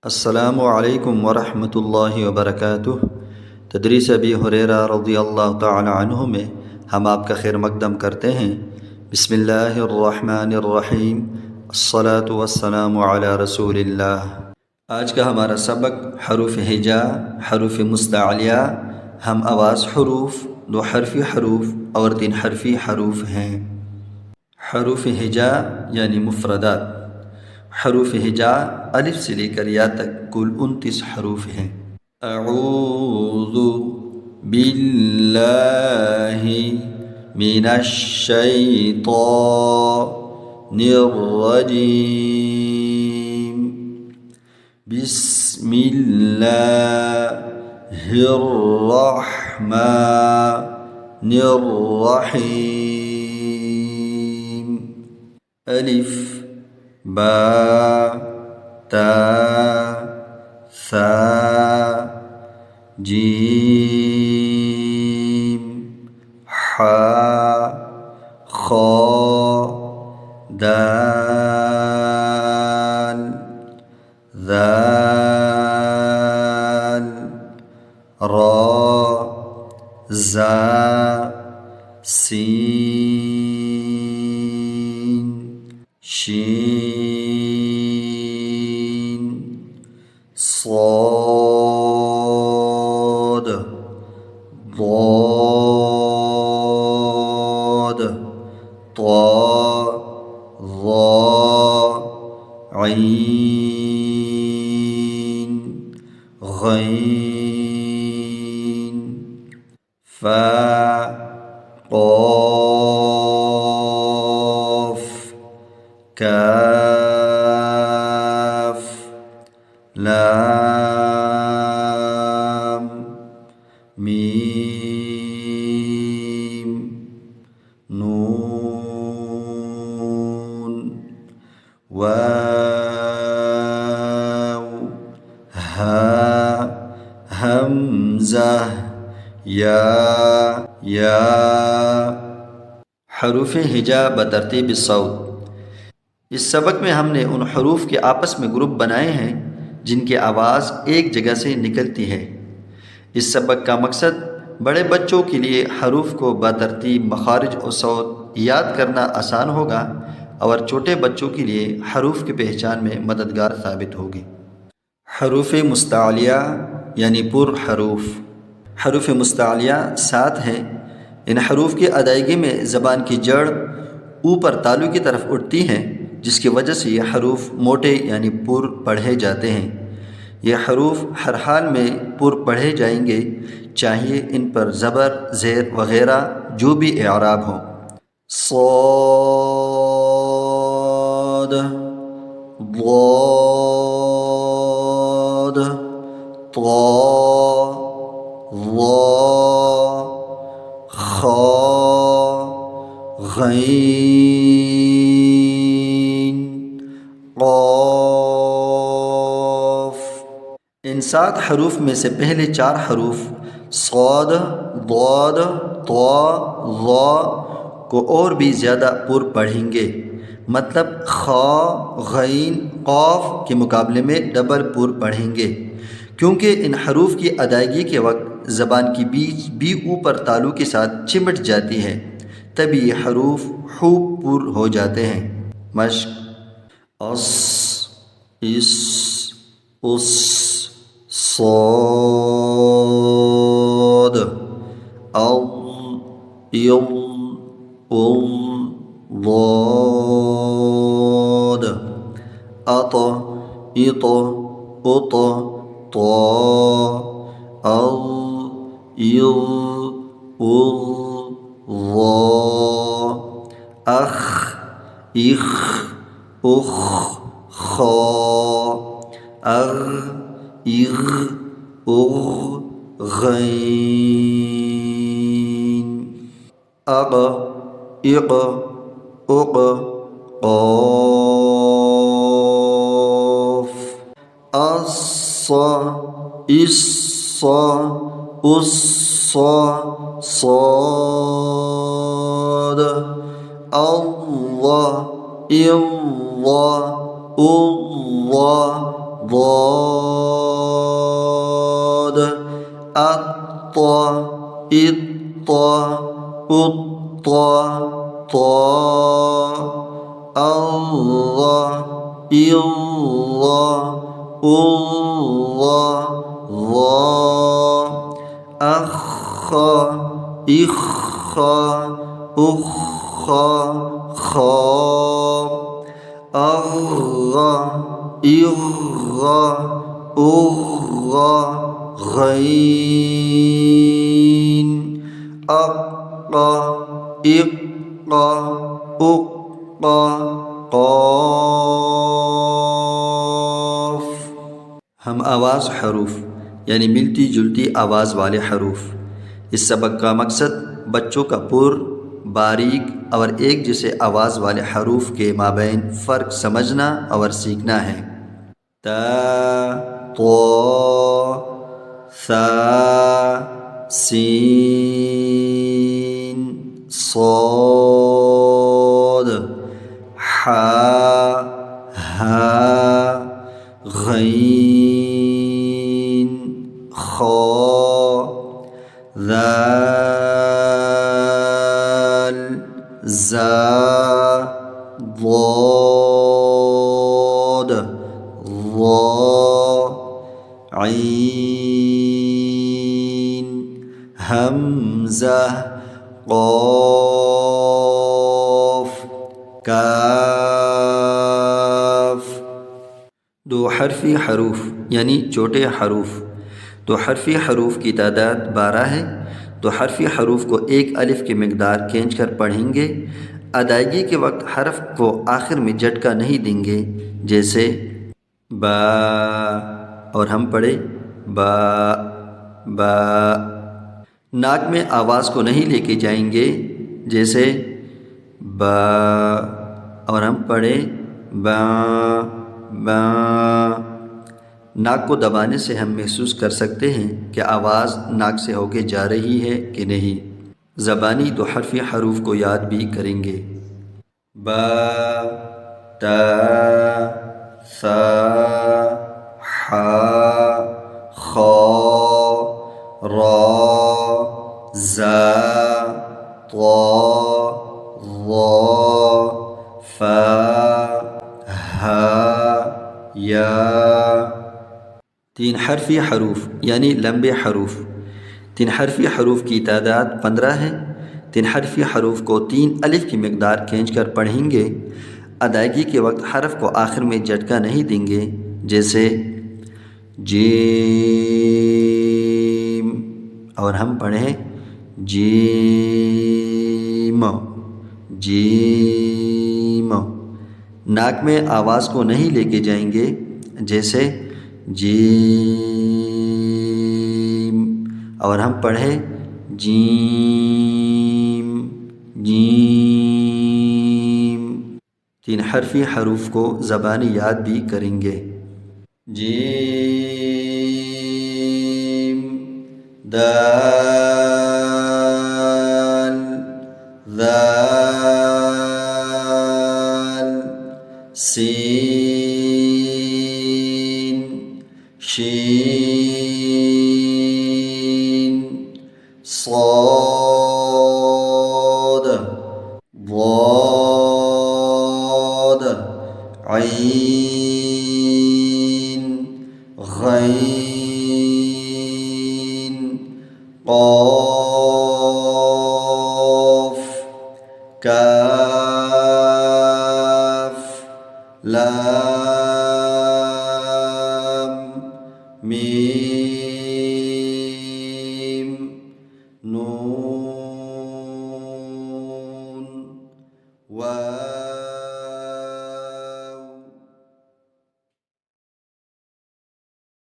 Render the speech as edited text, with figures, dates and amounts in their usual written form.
السلام علیکم ورحمۃ اللہ وبرکاتہ۔ تدریس ابی ہریرہ رضی اللہ تعالی عنہ میں ہم آپ کا خیر مقدم کرتے ہیں۔ بسم اللہ الرحمن الرحیم، الصلاۃ والسلام علی رسول اللہ۔ آج کا ہمارا سبق حروف ہجا، حروف مستعلیہ، ہم آواز حروف، 2 حرفی حروف اور 3 حرفی حروف ہیں۔ حروف ہجا یعنی مفردات۔ حروف ہجا الف سے لے کر یا تک کل 29 حروف ہیں۔ اعوذ باللہ من الشیطان الرجیم، بسم اللہ الرحمن الرحیم۔ الف با تا ثا جیم حا خا دال ذال را زا سین شین صاد ضاد طا ظا عین غین فا قاف کاف لام میم نون واو ہا حمزہ یا۔ حروف ہجا بترتیب الصوت۔ اس سبق میں ہم نے ان حروف کے آپس میں گروپ بنائے ہیں جن کی آواز ایک جگہ سے نکلتی ہے۔ اس سبق کا مقصد بڑے بچوں کے لیے حروف کو بترتیب مخارج و صوت یاد کرنا آسان ہوگا اور چھوٹے بچوں کے لیے حروف کی پہچان میں مددگار ثابت ہوگی۔ حروف مستعلیہ یعنی پر حروف۔ حروف مستعلیہ 7 ہیں۔ ان حروف کی ادائیگی میں زبان کی جڑ اوپر تالو کی طرف اٹھتی ہیں، جس کی وجہ سے یہ حروف موٹے یعنی پر پڑھے جاتے ہیں۔ یہ حروف ہر حال میں پر پڑھے جائیں گے، چاہیے ان پر زبر، زیر وغیرہ جو بھی اعراب ہوں۔ صاد ضاد طا ظا خا غین قاف۔ ان 7 حروف میں سے پہلے 4 حروف صاد، ضاد، طا، ظا کو اور بھی زیادہ پر پڑھیں گے، مطلب خا، غین، قاف کے مقابلے میں ڈبل پر پڑھیں گے، کیونکہ ان حروف کی ادائیگی کے وقت زبان کی بیچ بھی اوپر تالو کے ساتھ چمٹ جاتی ہے، تبھی یہ حروف خوب پر ہو جاتے ہیں۔ مشق: اس، اس، اس، صاد، اض، اض، اض، ضاد، اط، اط، اط، طا، اض، اض، اض، ضا، اخ، اخ، اخ، خا، اغ، اغ، اغ، غین، اق، اق، اق، قاف، اص، اص، اص، صاد، الله الله الله ضاد الط الط الط طا الظا الظا الظا ظا أخ إخ أخ خا أغ إغ أغ غين أق إق أق قاف. ہم آواز حروف یعنی ملتی جلتی آواز والے حروف. اس سبق کا مقصد بچوں کا باریک اور ایک جیسے آواز والے حروف کے مابین فرق سمجھنا اور سیکھنا ہے. تا طا ثا سین صاد حا ہا غین خا ذال زا ضاد ظا عین حمزہ قاف کاف. دو حرفی حروف یعنی چھوٹے حروف. دو حرفی حروف کی تعداد 12 ہے. دو حرفی حروف کو ایک الف کی مقدار کھینچ کر پڑھیں گے. ادائیگی کے وقت حرف کو آخر میں جھٹکا نہیں دیں گے، جیسے با، اور ہم پڑھے با با. ناک میں آواز کو نہیں لے کے جائیں گے، جیسے با، اور ہم پڑھے با با. ناک کو دبانے سے ہم محسوس کر سکتے ہیں کہ آواز ناک سے ہو کے جا رہی ہے کہ نہیں. زبانی دو حرفی حروف کو یاد بھی کریں گے. با تا ثا حا خا را زا طا ظا فا ہا یا. تین حرفی حروف یعنی لمبے حروف. تین حرفی حروف کی تعداد 15 ہے. تین حرفی حروف کو 3 الف کی مقدار کھینچ کر پڑھیں گے. ادائیگی کے وقت حرف کو آخر میں جھٹکا نہیں دیں گے، جیسے جیم، اور ہم پڑھیں جیم جیم. ناک میں آواز کو نہیں لے کے جائیں گے، جیسے جیم، اور ہم پڑھیں جیم جیم. تین حرفی حروف کو زبانی یاد بھی کریں گے. جیم دال ذال سین شین صاد ضاد عین غین قاف کاف لام میم